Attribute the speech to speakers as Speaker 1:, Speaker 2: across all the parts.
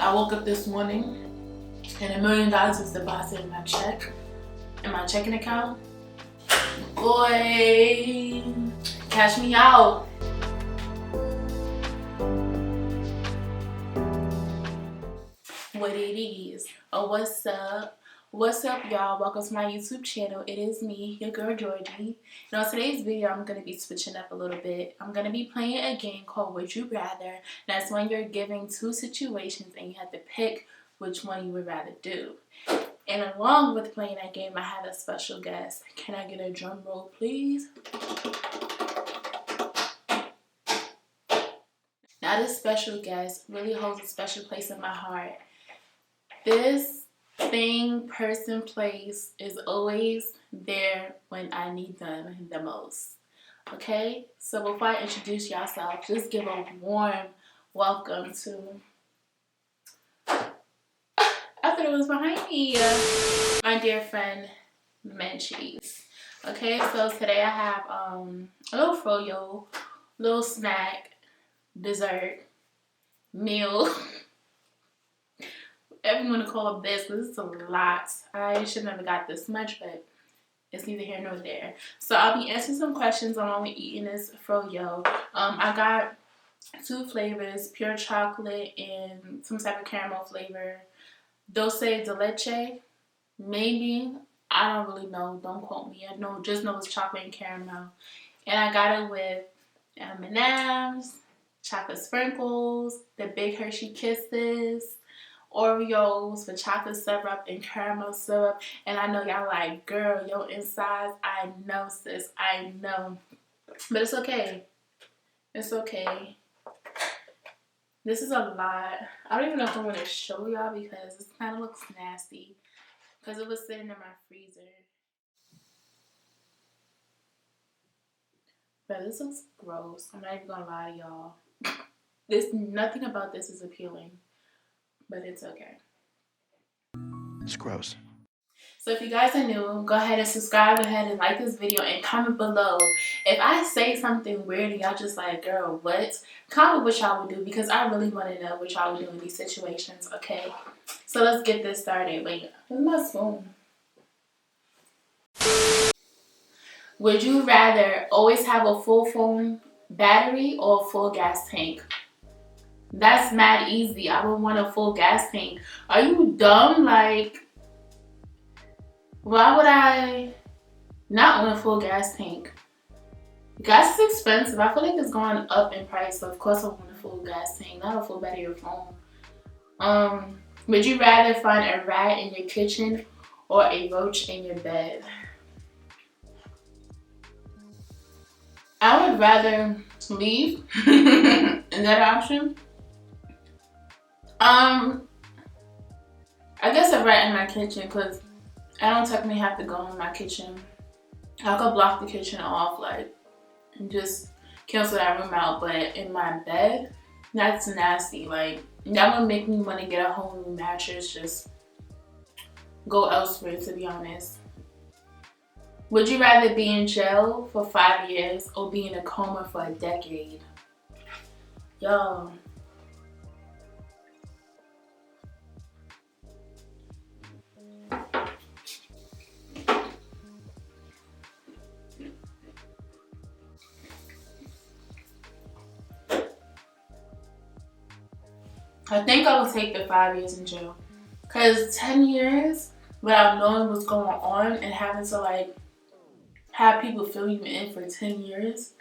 Speaker 1: I woke up this morning and $1 million was deposited in my checking account. Boy, cash me out. What it is. Oh, what's up? What's up, y'all? Welcome to my YouTube channel. It is me, your girl Georgie. And on today's video, I'm going to be switching up a little bit. I'm going to be playing a game called Would You Rather. That's when you're given two situations and you have to pick which one you would rather do. And along with playing that game, I have a special guest. Can I get a drum roll, please? Now, this special guest really holds a special place in my heart. This thing, person, place is always there when I need them the most. Okay? So before I introduce yourself, just give a warm welcome to... I thought it was behind me. My dear friend, Menchie'S. Okay, so today I have a little froyo, little snack, dessert, meal. Everyone to call it this, because it's a lot. I should never got this much, but it's neither here nor there. So I'll be answering some questions along with eating this froyo. I got two flavors, pure chocolate and some type of caramel flavor. Dulce de leche, maybe. I don't really know. Don't quote me. I just know it's chocolate and caramel. And I got it with M&M's, chocolate sprinkles, the big Hershey Kisses, Oreos with chocolate syrup and caramel syrup. And I know y'all like, girl, your insides. I know, sis. I know. But it's okay. It's okay. This is a lot. I don't even know if I want to show y'all because this kind of looks nasty. Because it was sitting in my freezer. But this looks gross. I'm not even going to lie to y'all. Nothing about this is appealing. But it's okay.
Speaker 2: It's gross.
Speaker 1: So if you guys are new, go ahead and subscribe, go ahead and like this video and comment below. If I say something weird and y'all just like, girl, what? Comment what y'all would do because I really want to know what y'all would do in these situations, okay? So let's get this started. Wait, where's my spoon? Would you rather always have a full phone battery or a full gas tank? That's mad easy. I would want a full gas tank. Are you dumb? Like, why would I not want a full gas tank? Gas is expensive. I feel like it's going up in price. So of course I want a full gas tank, not a full battery or phone. Would you rather find a rat in your kitchen or a roach in your bed? I would rather leave in that option. I guess a rat in my kitchen because I don't technically have to go in my kitchen. I could block the kitchen off, like, and just cancel that room out. But in my bed, that's nasty. Like, that would make me want to get a whole new mattress, just go elsewhere, to be honest. Would you rather be in jail for 5 years or be in a coma for a decade? Yo. I think I would take the 5 years in jail. Because 10 years without knowing what's going on and having to like have people fill you in for 10 years,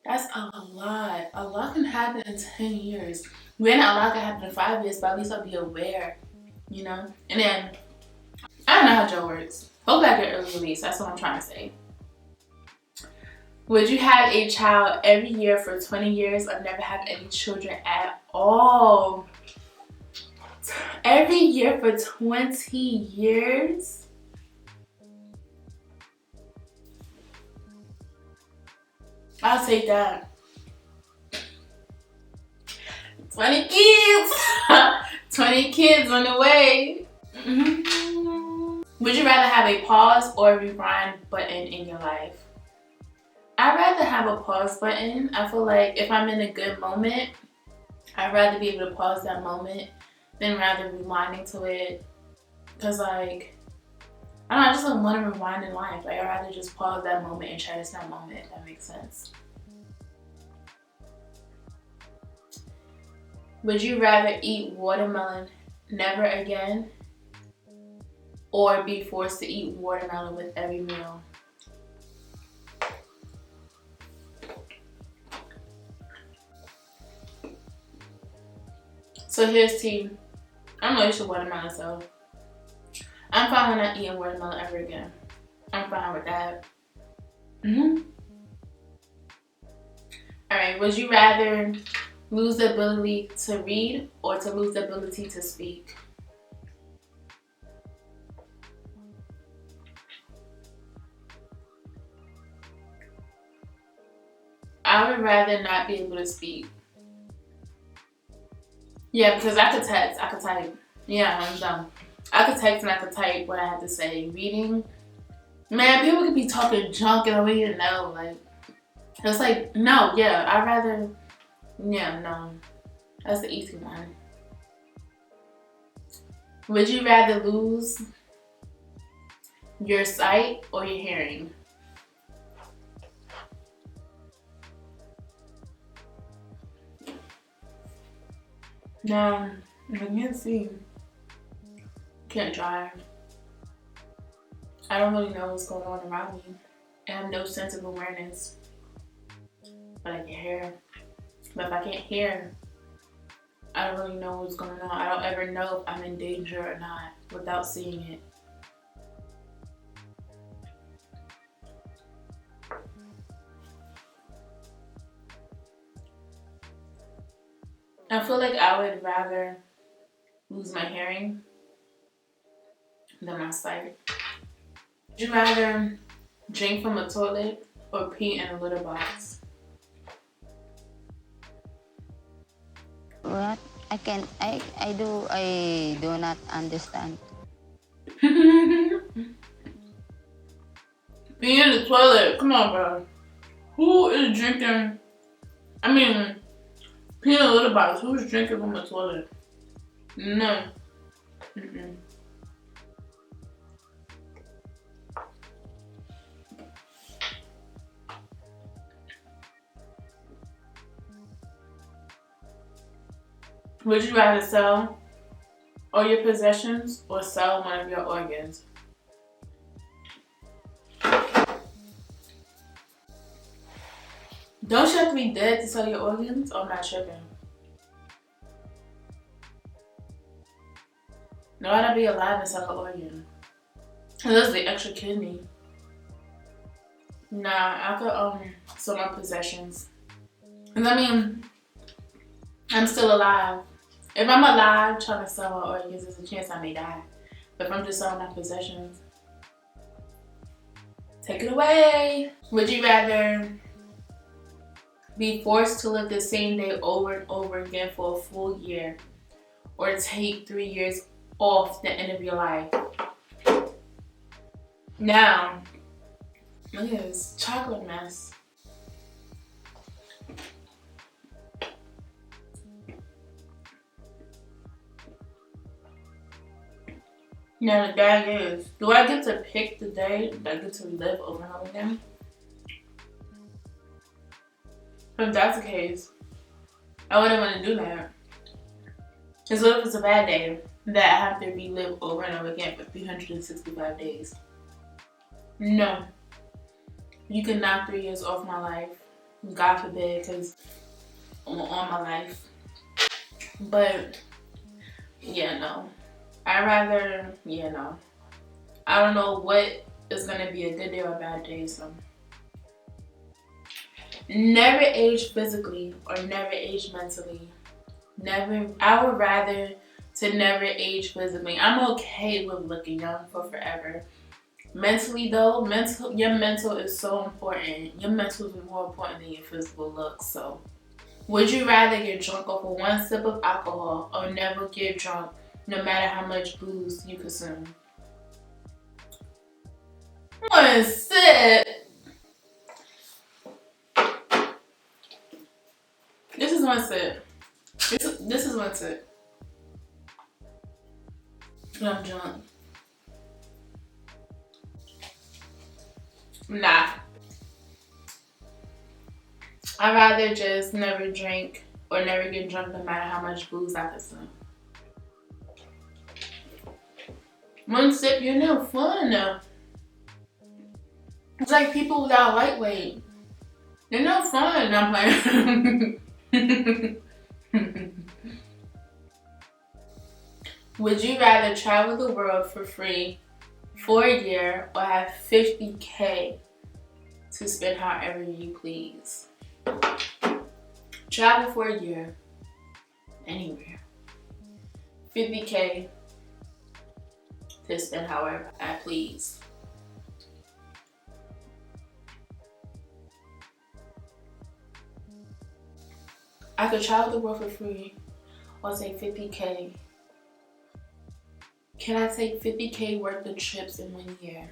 Speaker 1: that's a lot. A lot can happen in 10 years. Granted, a lot can happen in 5 years, but at least I'll be aware, you know? And then, I don't know how jail works. Hopefully I get early release. That's what I'm trying to say. Would you have a child every year for 20 years or never have any children at all? Every year for 20 years? I'll take that. 20 kids! 20 kids on the way. Would you rather have a pause or a rewind button in your life? I'd rather have a pause button. I feel like if I'm in a good moment, I'd rather be able to pause that moment than rather rewinding to it. Cause like, I don't know, I just don't want to rewind in life. Like, I'd rather just pause that moment and cherish that moment, if that makes sense. Would you rather eat watermelon never again or be forced to eat watermelon with every meal? So here's tea. I'm allergic to watermelon, so I'm fine with not eating watermelon ever again. I'm fine with that. Alright, would you rather lose the ability to read or to lose the ability to speak? I would rather not be able to speak. Yeah, because I could text, I could type. Yeah, I'm dumb. I could text and I could type what I have to say. Reading, man, people could be talking junk and I don't even know. Like, it's like, no, yeah, I'd rather, yeah, no. That's the easy one. Would you rather lose your sight or your hearing? No, I can't see. Can't drive. I don't really know what's going on around me. I have no sense of awareness. But I can hear. But if I can't hear, I don't really know what's going on. I don't ever know if I'm in danger or not without seeing it. I feel like I would rather lose my hearing than my sight. Would you rather drink from a toilet or pee in a litter box?
Speaker 3: What? I do not understand.
Speaker 1: Pee in the toilet. Come on, bro. Who is drinking? I mean, pee in a litter box. Who's drinking from a toilet? No. Mm-mm. Would you rather sell all your possessions or sell one of your organs? Don't you have to be dead to sell your organs? Or am I tripping? No, I'd be alive and sell an organ. Unless the extra kidney. Nah, I could sell my possessions. And I mean, I'm still alive. If I'm alive trying to sell my organs, there's a chance I may die. But if I'm just selling my possessions, take it away. Would you rather be forced to live the same day over and over again for a full year or take 3 years off the end of your life? Now, look at this chocolate mess. Now the thing is, do I get to pick the day that I get to live over and over again? If that's the case, I wouldn't want to do that. Because what if it's a bad day that I have to relive over and over again for 365 days? No. You can knock 3 years off my life. God forbid, because I'm on my life. But, yeah, no. I'd rather, yeah, no. I don't know what is going to be a good day or a bad day, so. Never age physically or never age mentally. Never. I would rather to never age physically. I'm okay with looking young for forever. Mentally though, your mental is so important. Your mental is more important than your physical looks. So, would you rather get drunk off of one sip of alcohol or never get drunk no matter how much booze you consume? One sip. This is one sip. This is one sip. I'm drunk. Nah. I'd rather just never drink or never get drunk no matter how much booze I consume. One sip, you're no fun. It's like people without lightweight. They're no fun. I'm like, would you rather travel the world for free for a year or have 50K to spend however you please? Travel for a year, anywhere. 50K to spend however I please. I could travel the world for free or take 50K. Can I take 50K worth of trips in 1 year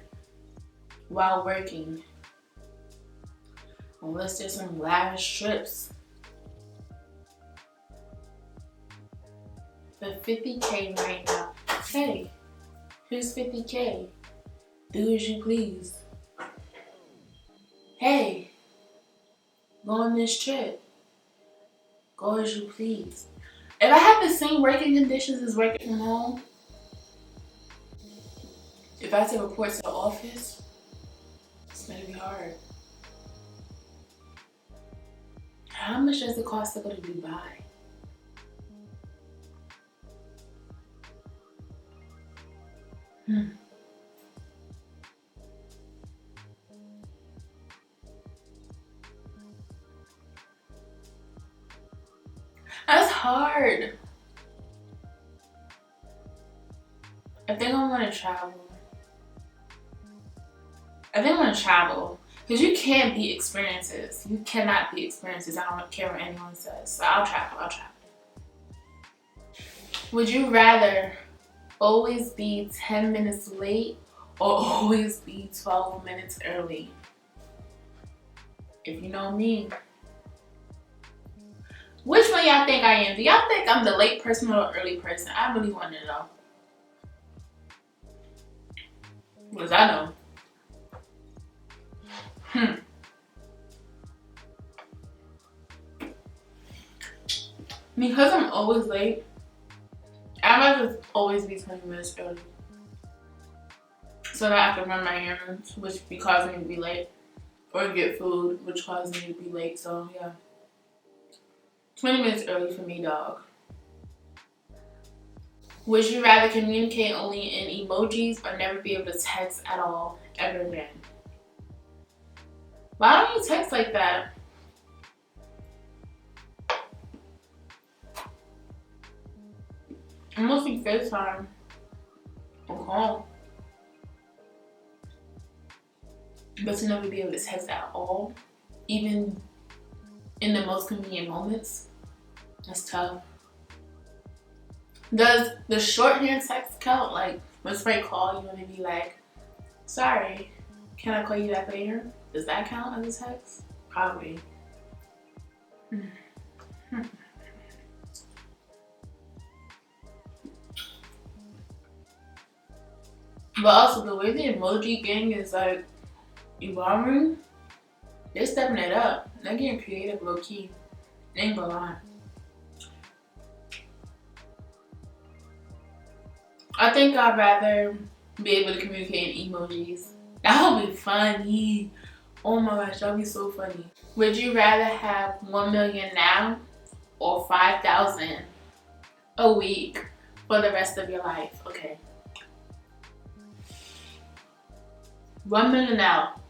Speaker 1: while working? Unless there's some lavish trips. But 50K right now, hey, here's 50K. Do as you please. Hey, go on this trip. Go as you please. If I have the same working conditions as working from home, if I have to report to the office, it's gonna be hard. How much does it cost to go to Dubai? That's hard. I think I want to travel. Because you can't beat experiences. You cannot beat experiences. I don't care what anyone says. So I'll travel. Would you rather always be 10 minutes late or always be 12 minutes early? If you know me. Which one y'all think I am? Do y'all think I'm the late person or the early person? I really want to know. Because I know. Because I'm always late, I might just always be 20 minutes early. So that I can run my errands, which be causing me to be late. Or get food, which causes me to be late. So yeah. 20 minutes early for me, dog. Would you rather communicate only in emojis or never be able to text at all ever again? Why don't you text like that? I'm mostly FaceTime or call. But to never be able to text at all, even in the most convenient moments, that's tough. Does the shorthand text count? Like when somebody call you and they be like, sorry, can I call you back later? Does that count as a text? Probably. But also the way the emoji gang is like evolving, they're stepping it up. They're getting creative low key. Ain't gonna lie. I think I'd rather be able to communicate in emojis. That would be funny. Oh my gosh, that would be so funny. Would you rather have 1 million now or 5,000 a week for the rest of your life? Okay. 1 million now,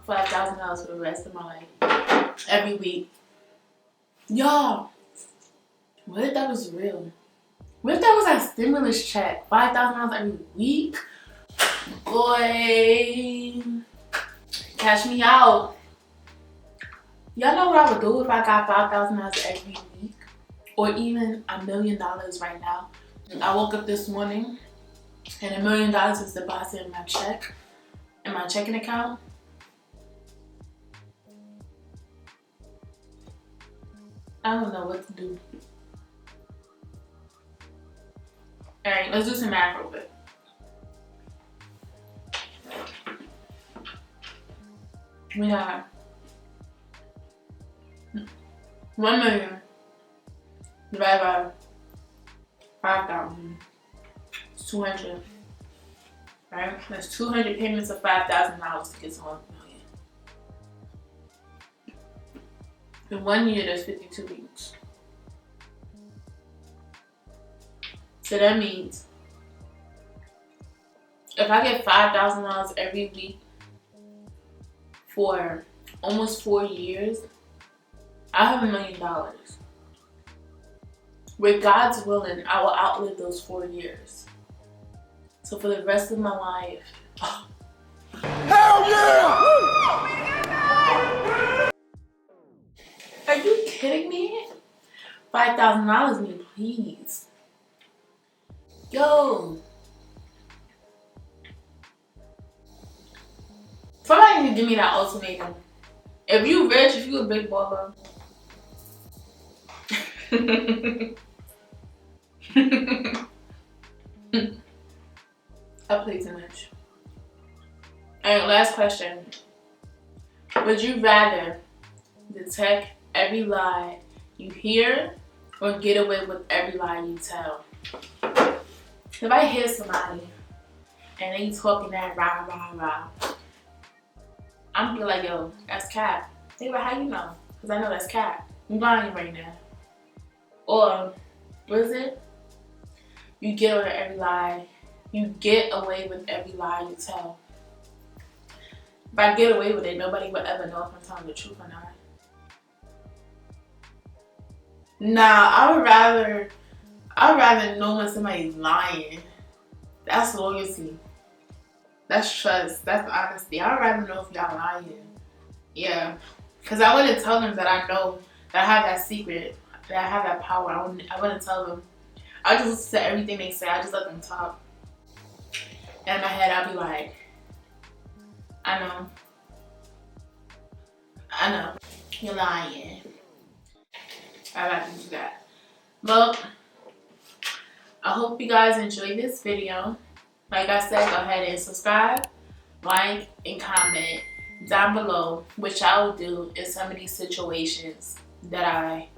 Speaker 1: $5,000 for the rest of my life. Every week. Y'all, what if that was real? What if that was like stimulus check? $5,000 every week? Boy, cash me out. Y'all know what I would do if I got $5,000 every week? Or even $1 million right now. I woke up this morning and $1 million was deposited in my check, in my checking account. I don't know what to do. Alright, let's do some math real quick. We got 1 million divided by 5,000. It's 200. Right? That's 200 payments of $5,000 to get to 1 million. In 1 year, there's 52 weeks. So that means if I get $5,000 every week for almost 4 years, I have $1 million. With God's willing, I will outlive those 4 years. So for the rest of my life,
Speaker 2: Hell yeah!
Speaker 1: Are you kidding me? $5,000, me please. Yo. Somebody can give me that ultimatum. If you rich, if you a big baller. I play too much. And last question. Would you rather detect every lie you hear or get away with every lie you tell? If I hear somebody and they talking that rah rah rah, I'm gonna be like, yo, that's cap. They like, how you know? Because I know that's cap. I'm lying right now. Or, what is it? You get over every lie. You get away with every lie you tell. If I get away with it, nobody will ever know if I'm telling the truth or not. Nah, I would rather know when somebody's lying. That's loyalty. That's trust. That's honesty. I'd rather know if y'all lying. Yeah. Because I wouldn't tell them that I know that I have that secret, that I have that power. I wouldn't tell them. I just listen to everything they say. I just let them talk. And in my head, I'll be like, I know. You're lying. I'd rather do that. Well, I hope you guys enjoyed this video. Like I said, go ahead and subscribe, like, and comment down below which I will do in some of these situations that I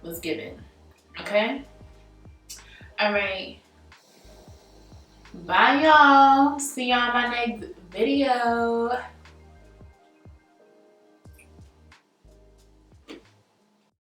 Speaker 1: was given. Okay? Alright. Bye, y'all. See y'all in my next video.